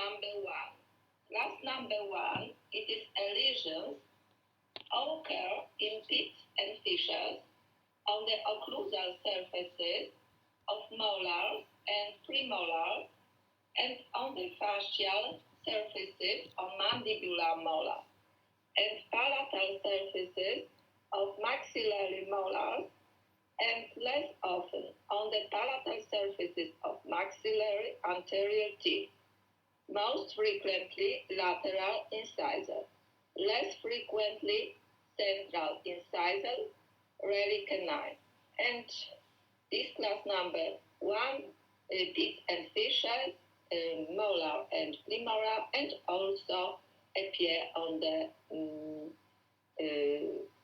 number 1. Class number 1, it is lesions occur in pits and fissures on the occlusal surfaces of molars and premolars and on the fascial surfaces of mandibular molar and palatal surfaces of maxillary molars and less often on the palatal surfaces of maxillary anterior teeth, most frequently lateral incisor, less frequently central incisal, rarely canine. And this class number 1, pits and fissures, molar and premolar, and also appear on the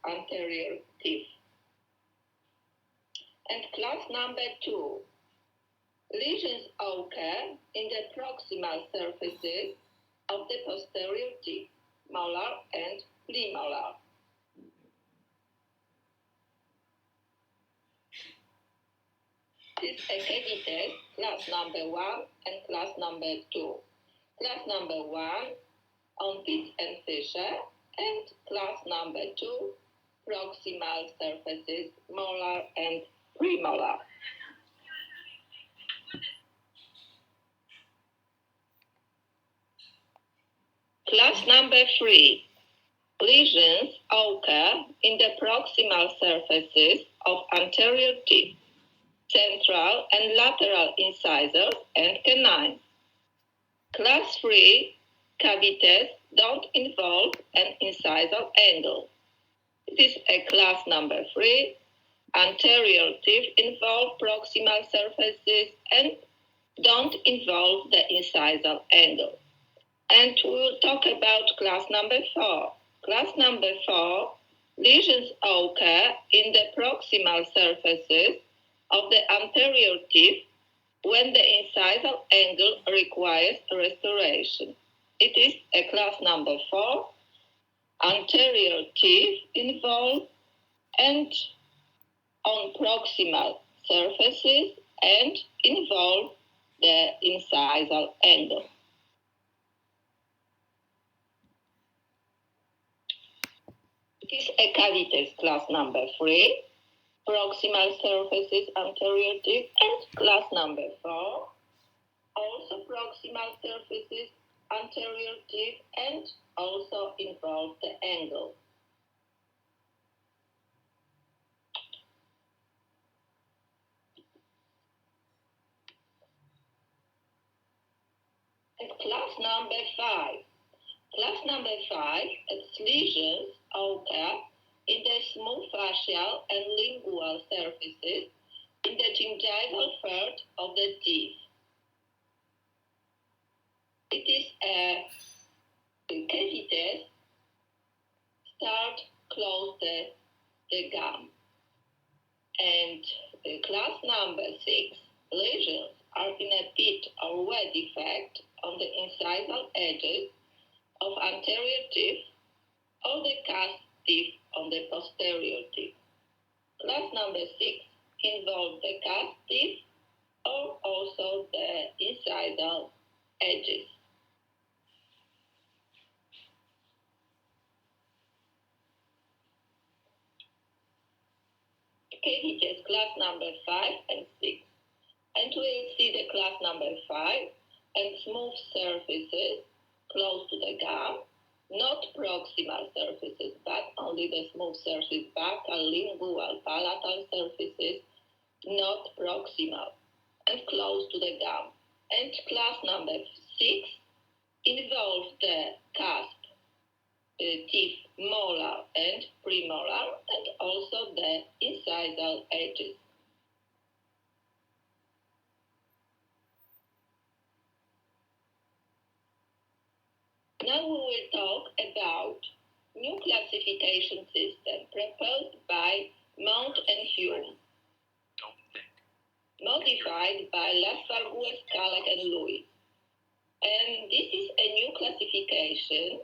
anterior teeth. And class number 2, lesions occur in the proximal surfaces of the posterior teeth, molar and premolar. This is a cavities, class number 1 and class number 2. Class number 1 on pits and fissure, and class number 2 proximal surfaces, molar and premolar. Class number 3, lesions occur in the proximal surfaces of anterior teeth, central and lateral incisors, and canines. Class 3, cavities don't involve an incisal angle. This is a class number 3. Anterior teeth involve proximal surfaces and don't involve the incisal angle. And we will talk about class number 4. Class number 4, lesions occur in the proximal surfaces of the anterior teeth when the incisal angle requires restoration. It is a class number 4, anterior teeth involved and on proximal surfaces and involve the incisal angle. It is a cavities, class number 3, proximal surfaces, anterior teeth, and class number 4, also proximal surfaces, anterior teeth, and also involve the angle. And class number 5. Class number 5, its lesions occur in the smooth facial and lingual surfaces in the gingival third of the teeth. It is a cavities start close the gum. And class number 6, lesions are in a pit or wear defect on the incisal edges of anterior teeth or the cusp teeth on the posterior teeth. Class number 6 involve the cusp teeth or also the incisal edges. Cavities, class number 5 and 6. And we'll see the class number 5 and smooth surfaces close to the gum, not proximal surfaces, but only the smooth surface, buccal, lingual, palatal surfaces, not proximal, and close to the gum. And class number 6 involves the cusp, teeth, molar and premolar, and also the incisal edges. Now we will talk about new classification system proposed by Mount and Hume, modified by Lafargue, Scarlett, and Lewis. And this is a new classification,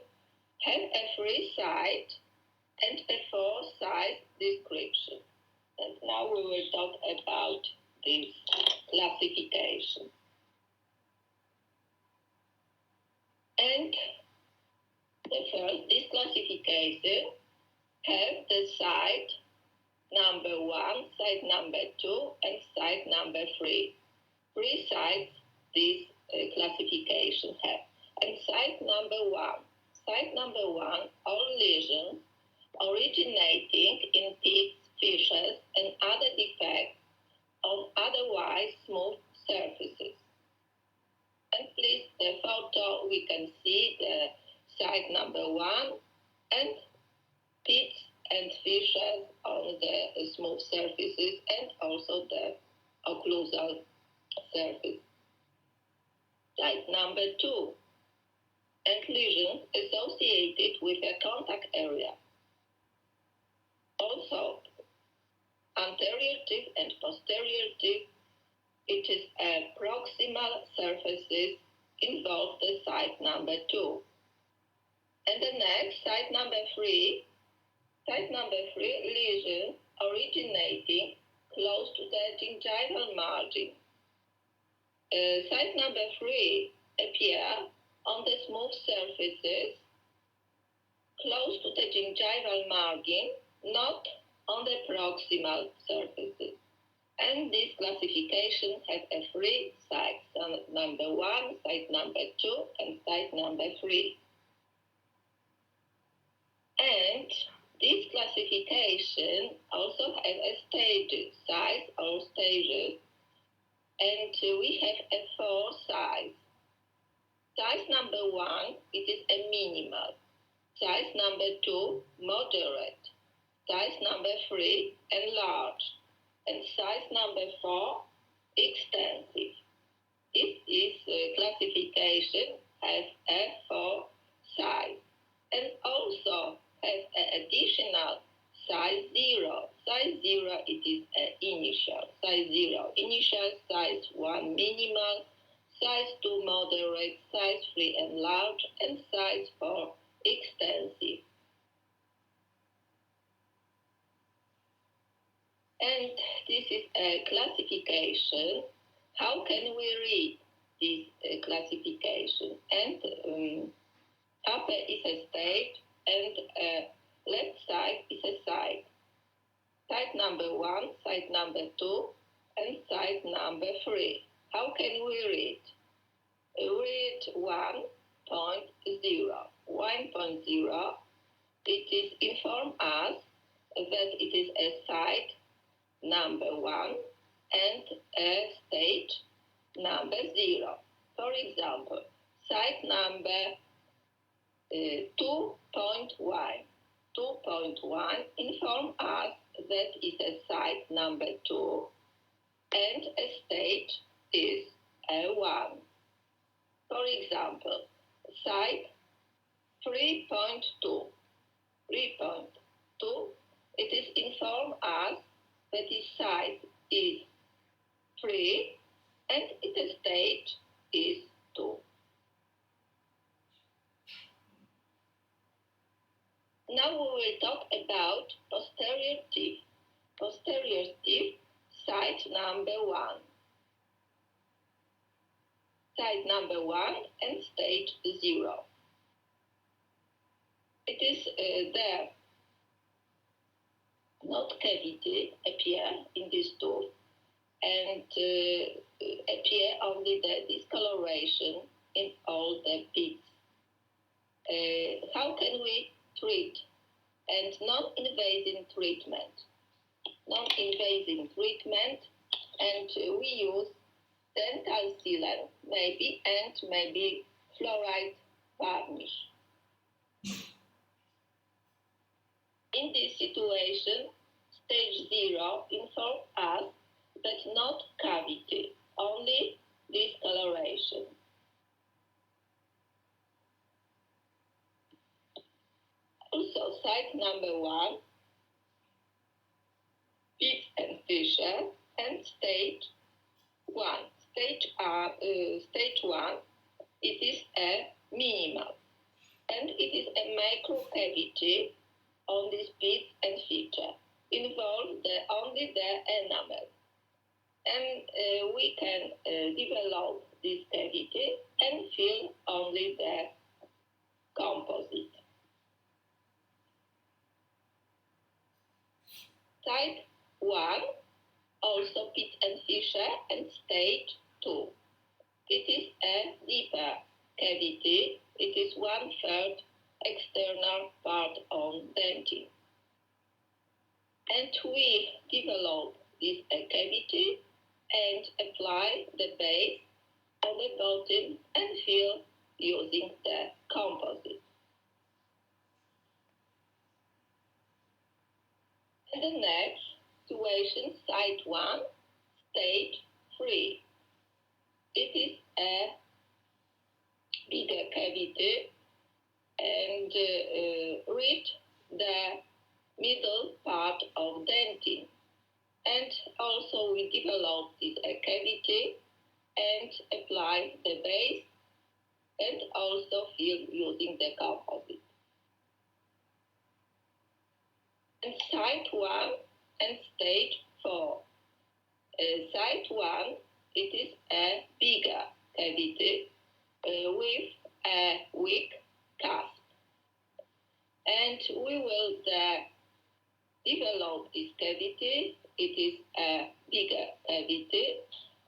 has a 3-side and a 4-side description. And now we will talk about this classification. And the first, this classification have the site number 1, site number 2, and site number 3. 3 sites this classification have. And site number 1, all lesions originating in pigs, fishes, and other defects on otherwise smooth surfaces. And please, the photo, we can see the site number 1 and pits and fishes on the smooth surfaces and also the occlusal surface. Site number 2, and lesions associated with a contact area. Also, anterior tip and posterior tip, it is a proximal surfaces involve the site number 2. And the next, site number 3, lesion originating close to the gingival margin. Site number 3 appear on the smooth surfaces close to the gingival margin, not on the proximal surfaces. And this classification has a 3 sites, site number 1, site number 2, and site number 3. And this classification also has a stage size or stages, and we have a 4 size. Size number 1, it is a minimal. Size number 2, moderate. Size number 3, enlarged. And size number 4, extensive. This is classification has a 4 size. And also has an additional size 0. Size 0, it is an initial. Size 0, initial. Size 1, minimal. Size 2, moderate. Size 3, enlarged. And size 4, extensive. And this is a classification. How can we read this classification? And upper is a state, and left side is a site. Site number 1, site number 2, and site number 3. How can we read? Read 1.0. 1.0, it is inform us that it is a site number 1 and a stage number 0. For example, site number 2.1. 2.1 inform us that is a site number 2 and a stage is a 1. For example, site 3.2. 3.2, it is inform us that the site is 3 and its stage is 2. Now we will talk about posterior teeth. Posterior teeth, site number 1. Site number 1 and stage 0. It is there. Not cavity appear in this tooth, and appear only the discoloration in all the pits. How can we treat? And non-invasive treatment. Non-invasive treatment, and we use dental sealant, maybe, and maybe fluoride varnish. In this situation, stage 0 informs us that not cavity, only discoloration. Also, site number 1, pits and fissures, and stage 1. Stage 1, it is a minimal, and it is a microcavity on this pits and fissure. Involve only the enamel, and we can develop this cavity and fill only the Site 1, also Pitt and Fisher, and stage 2. It is a deeper cavity. It is 1/3 external part on dentin. And we develop this cavity and apply the base on the bottom and fill using the composite. And the next situation, site 1, stage 3. It is a bigger cavity and reach the middle part of dentin. And also we develop this cavity and apply the base and also fill using the composite. And site 1 and stage 4. Site 1, it is a bigger cavity with a weak cusp. And we will develop this cavity. It is a bigger cavity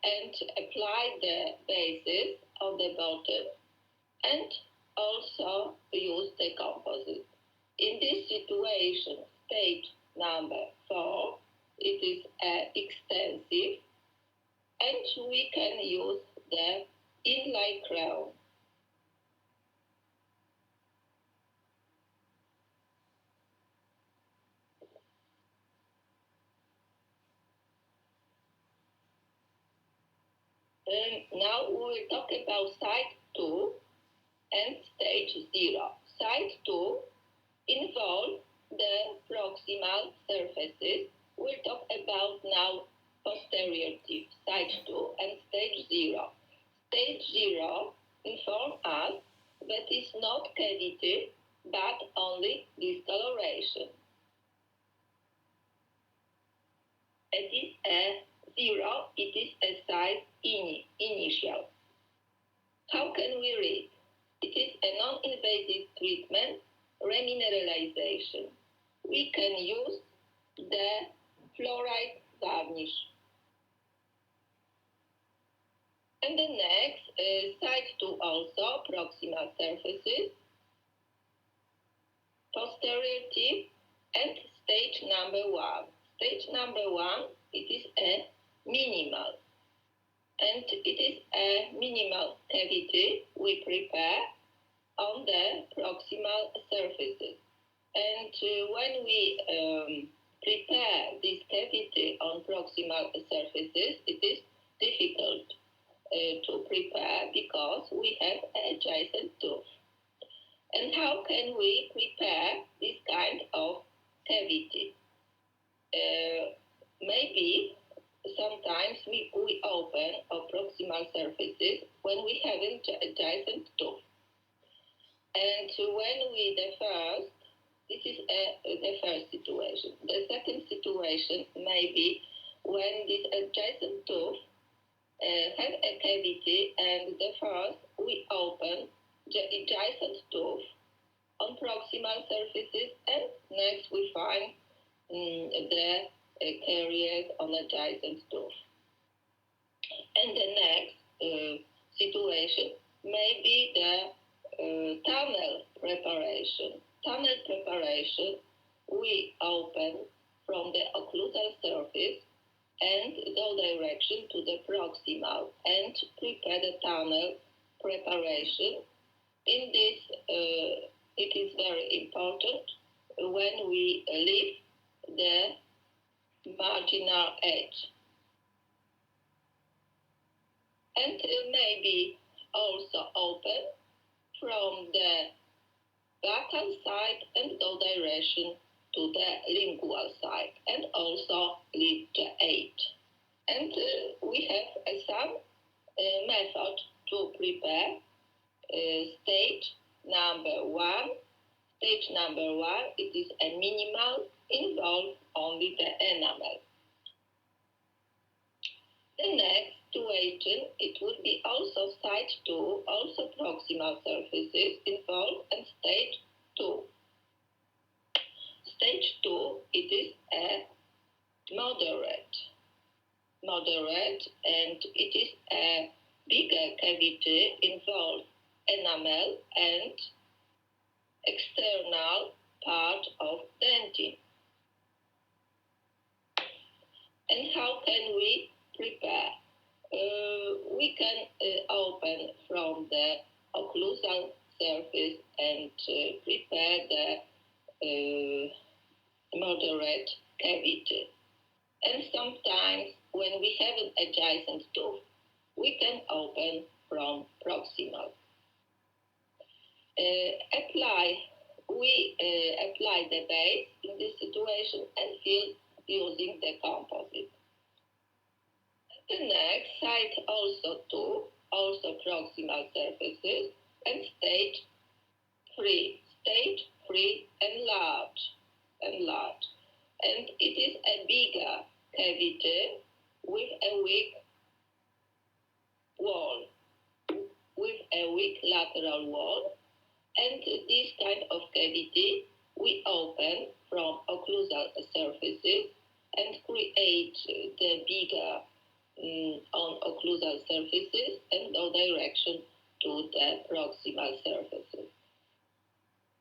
and apply the bases on the bottom and also use the composite. In this situation, stage number 4, it is extensive and we can use the inlay crown. Now we will talk about site 2 and stage 0. Site 2 involve the proximal surfaces. We'll talk about now posterior tip, site 2 and stage 0. Stage 0 inform us that it's not cavity but only discoloration. It is a 0, it is a size initial. How can we read? It is a non-invasive treatment, remineralization. We can use the fluoride varnish. And the next, site 2 also, proximal surfaces, posterior tip, and stage number 1. Stage number 1, it is a minimal. And it is a minimal cavity we prepare on the proximal surfaces. And when we prepare this cavity on proximal surfaces, it is difficult to prepare because we have adjacent tooth. And how can we prepare this kind of cavity? Maybe sometimes we open our proximal surfaces when we have an adjacent tooth. And when we this is the first situation. The second situation may be when this adjacent tooth has a cavity and we open the adjacent tooth on proximal surfaces and next we find the caries on adjacent tooth. And the next situation may be the tunnel preparation. Tunnel preparation, we open from the occlusal surface and go direction to the proximal and prepare the tunnel preparation. In this, it is very important when we leave the marginal edge. And maybe also open from the buccal side and go direction to the lingual side and also leave the edge. And we have some method to prepare stage number 1. Stage number 1, it is a minimal, involve only the enamel. The next situation, it would be also site 2, also proximal surfaces involved, and stage 2. Stage 2, it is a moderate, and it is a bigger cavity involves enamel and external part of dentin. And how can we prepare? We can open from the occlusal surface and prepare the moderate cavity. And sometimes when we have an adjacent tooth, we can open from proximal. We apply the base in this situation and fill using the composite. The next side also two, also proximal surfaces, and stage 3 and large. And it is a bigger cavity with a weak wall, with a weak lateral wall. And this kind of cavity we open from occlusal surfaces and create the bigger on occlusal surfaces and no direction to the proximal surfaces.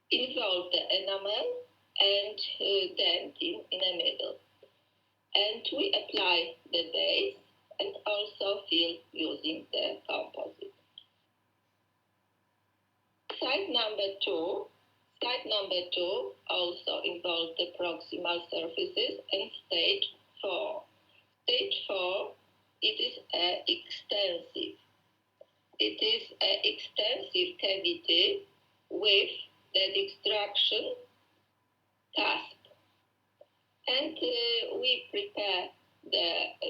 Involve the enamel and dentin in the middle. And we apply the base and also fill using the composite. Side number two also involves the proximal surfaces and stage 4. Stage 4, it is an extensive cavity with the extraction cusp. And we prepare the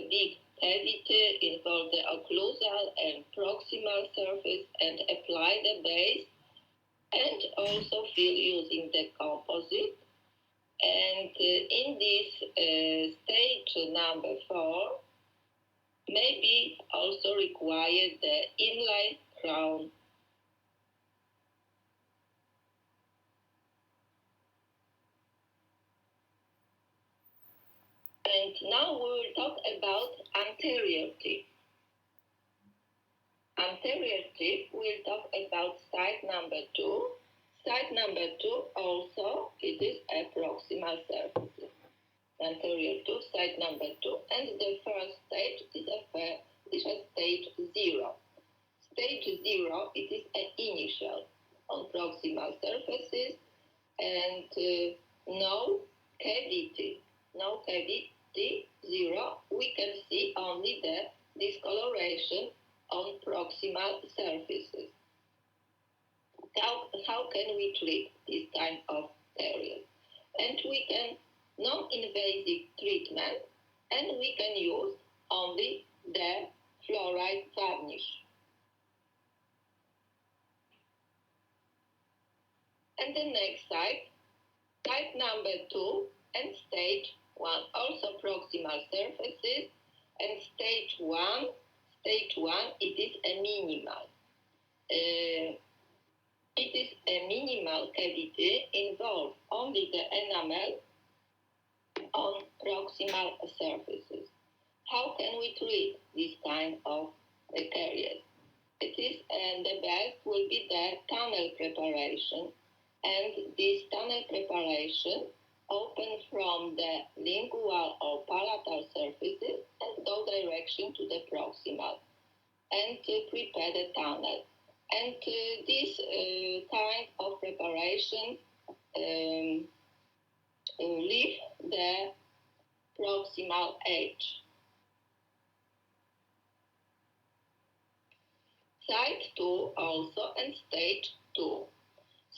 big cavity, involve the occlusal and proximal surface and apply the base and also fill using the composite. And in this stage number 4, maybe also require the inline crown. And now we will talk about anterior teeth. Anterior teeth, we'll talk about side number 2. Side number 2 also, it is a proximal surface. Anterior to side number 2, and the first stage is a stage 0. Stage 0, it is an initial on proximal surfaces and no cavity, 0. We can see only the discoloration on proximal surfaces. How can we treat this kind of caries? And we can non-invasive treatment, and we can use only the fluoride varnish. And the next side number 2 and stage 1, also proximal surfaces, and stage 1, it is a minimal. It is a minimal cavity involved only the enamel on proximal surfaces. How can we treat this kind of caries? It is, and the best will be the tunnel preparation, and this tunnel preparation open from the lingual or palatal surfaces and go direction to the proximal and prepare the tunnel. And this kind of preparation leave the proximal edge. Side 2 also and stage 2.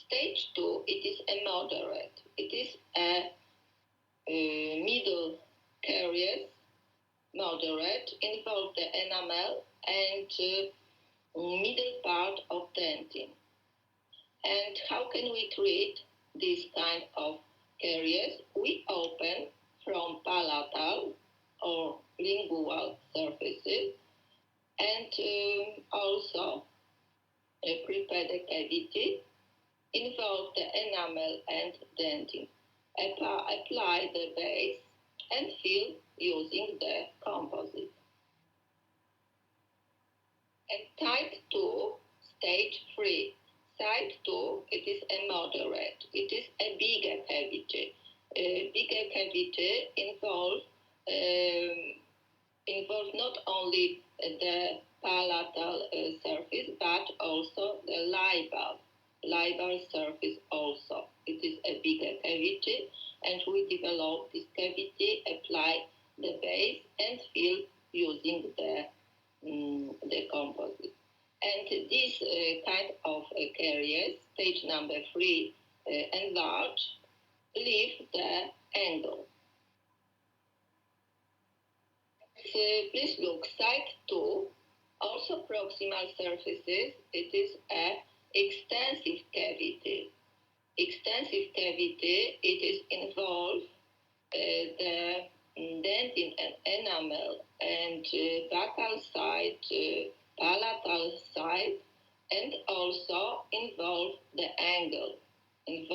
Stage 2, it is a moderate. It is a middle caries, moderate, involve the enamel and middle part of dentin. And how can we treat this kind of caries? We open from palatal or lingual surfaces and also prepare the cavity, involve the enamel and dentin. Apply the base and fill using the composite. And type 2, stage 3. Type 2, it is a moderate. It is a bigger cavity. Bigger cavity involves not only the palatal surface, but also the libar surface also. It is a bigger cavity, and we develop this cavity, apply the base, and fill using the composite. And this kind of caries, stage number 3, enlarge, leave the angle. Please look, side 2, also proximal surfaces. It is an extensive cavity. Extensive cavity, it is involved the dentin and enamel and buccal side, palatal side, and also involve the angle. And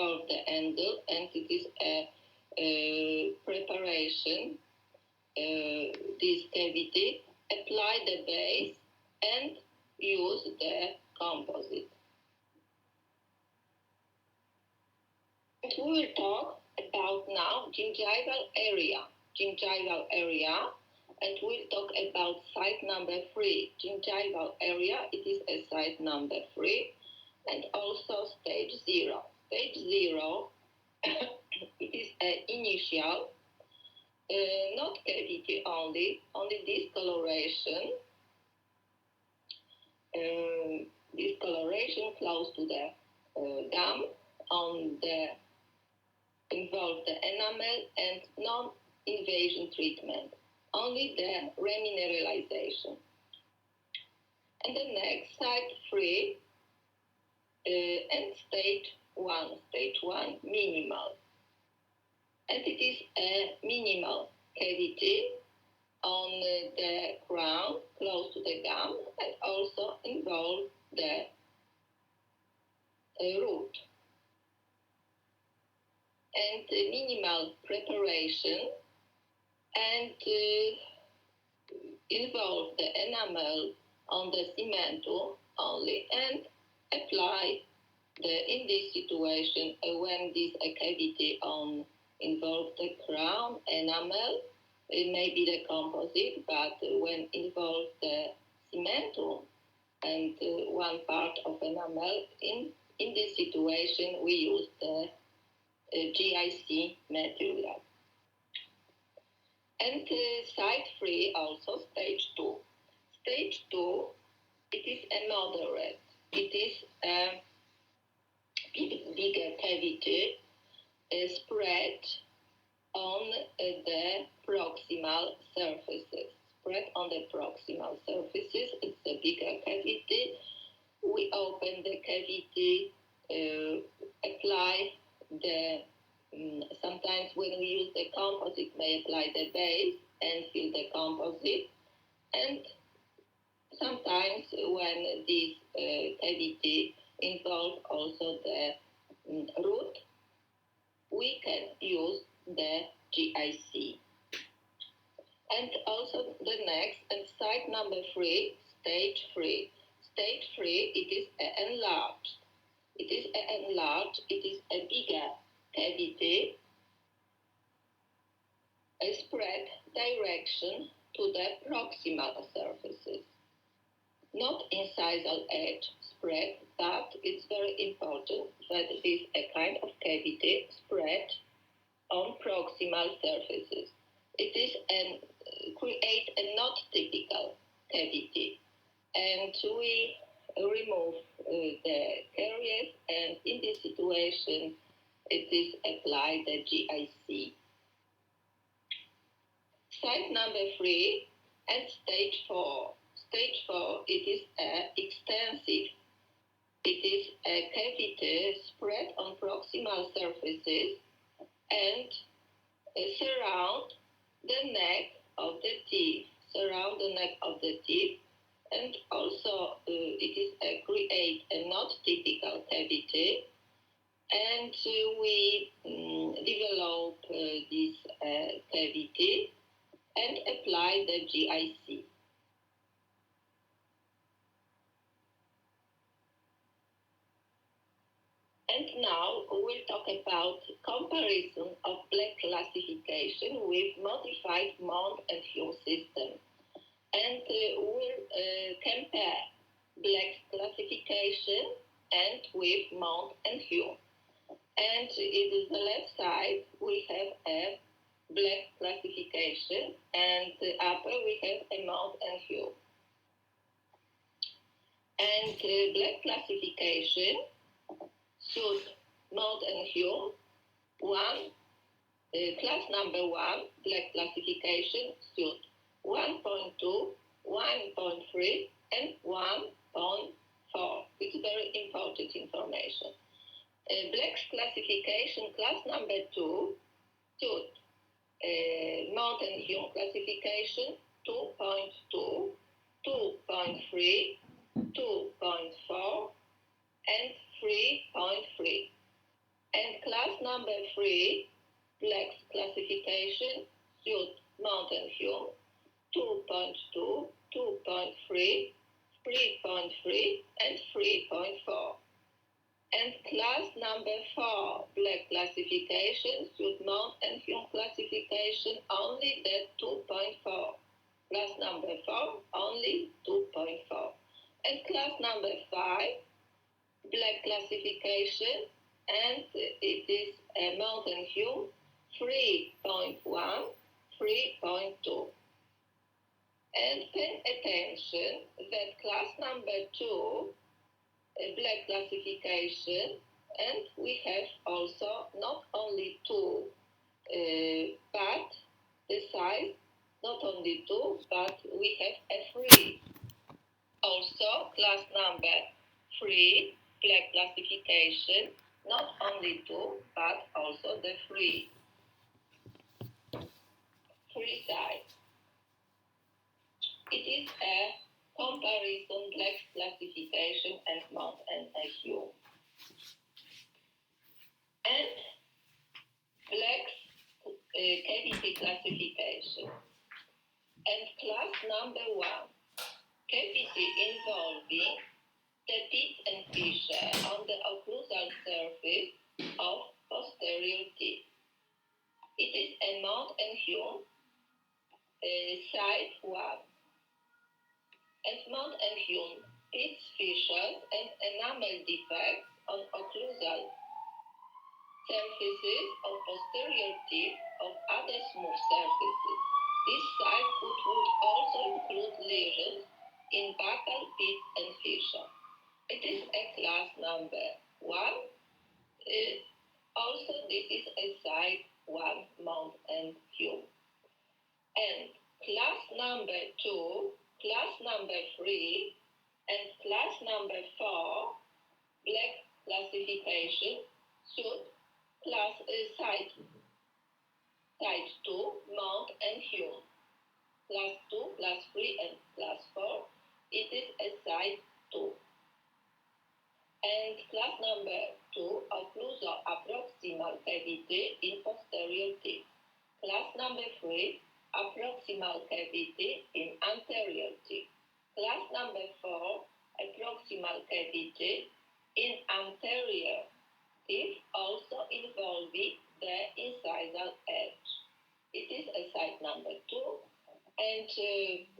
it is a preparation, this cavity, apply the base, and use the composite. And we will talk about now gingival area, and we'll talk about site number 3. Gingival area, it is a site number 3, and also stage 0. Stage 0, it is an initial, not cavity only discoloration. Discoloration close to the gum involve the enamel and non-invasion treatment, only the remineralization. And the next, site 3, and stage 1, minimal. And it is a minimal cavity on the crown, close to the gum, and also involve the root. And minimal preparation, and involve the enamel on the cementum only, and apply in this situation when this cavity involve the crown enamel, it may be the composite, but when involve the cementum and one part of enamel, in this situation we use the GIC material. And site 3, also stage 2. Stage 2, it is a moderate. It is a bigger cavity spread on the proximal surfaces. It's a bigger cavity. We open the cavity, apply the, sometimes when we use the composite, may apply the base and fill the composite. And sometimes when this cavity involves also the root, we can use the GIC. And also the next, and site number 3, stage 3. Stage 3, it is enlarged. It is a bigger cavity, a spread direction to the proximal surfaces. Not incisal edge spread, but it's very important that it is a kind of cavity spread on proximal surfaces. It is create a not typical cavity, and we remove the caries, and in this situation it is applied the GIC. Site number 3 and stage 4. Stage 4, it is extensive. It is a cavity spread on proximal surfaces and surround the neck of the teeth. And also it is create a not typical cavity, and we develop this cavity and apply the GIC. And now we'll talk about comparison of Black classification with modified Mond and Hume system. And we'll compare Black's classification and with Mond and Hume. And in the left side, we have a Black classification, and the upper we have a Mond and Hume. And Black classification should Mond and Hume, class number 1, Black classification should 1.2, 1.3, and 1.4. It's very important information. Black's classification, class number 2, should Mond and Hume classification 2.2, 2.3, 2.4, and 3.3. And class number 3, Black's classification should Mond and Hume 2.2, 2.3, 3.3, and 3.4. And class number 4, Black classification should Mond and Hume classification only the 2.4. Class number 4, only 2.4. And class number 5, Black classification, and it is Mond and Hume 3.1, 3.2. And pay attention that class number 2, Black classification, and we have also not only 2, but the size, not only 2, but we have a 3. Also, class number 3, Black classification, not only 2, but also the 3. 3 sides. It is a comparison Black's classification and Mond and Hume. And Black's cavity classification. And class number 1, cavity involving the pit and fissure on the occlusal surface of posterior teeth. It is a Mond and Hume side 1. And Mond and Hume pits, fissures, and enamel defects on occlusal surfaces of posterior teeth of other smooth surfaces. This side would also include lesions in buccal pits and fissure. It is a class number 1. Also, this is a side 1, Mond and Hume. And class number 2, class number 3, and class number 4, Black classification should class side 2, Mond and Hume. Class 2, class 3, and class 4, it is a side 2. And class number 2, occlusal approximal cavity in posterior teeth. Class number 3, approximal cavity in anterior teeth. Class number 4, approximal cavity in anterior teeth, also involving the incisal edge. It is a side number 2. And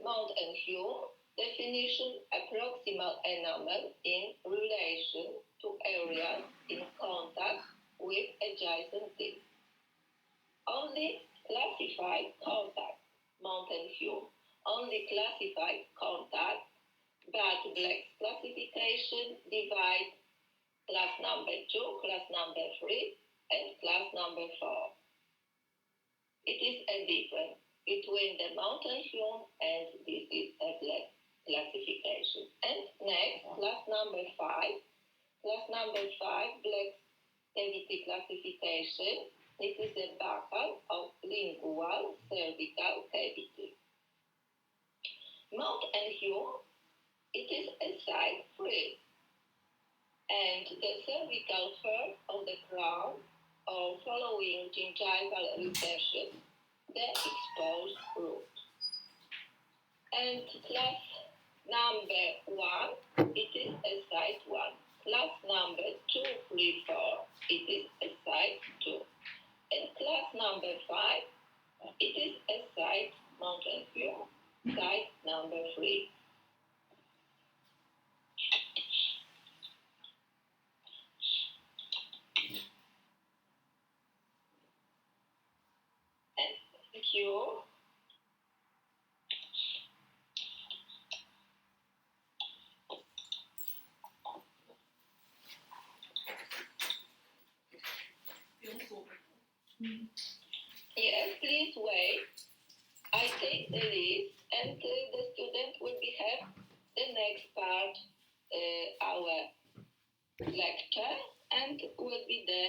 Mond and Hume definition: approximal enamel in relation to areas in contact with adjacent teeth. Only classified contact, Mond and Hume, only classified contact, but Black's classification divide class number 2, class number 3, and class number 4. It is a difference between the Mond and Hume, and this is a Black classification. And next, class number 5. Class number 5, Black cavity classification. It is a buccal of lingual cervical cavity. Mond and Hume, it is a side 3. And the cervical fur of the crown, or following gingival recession, the exposed root. And class number 1, it is a site 1. Class number 2, 3, 4, it is a site 2. And class number 5, it is a site Mountain View, site number 3. And thank you. Yes, please wait. I take the list, and the student will have the next part, our lecture, and will be the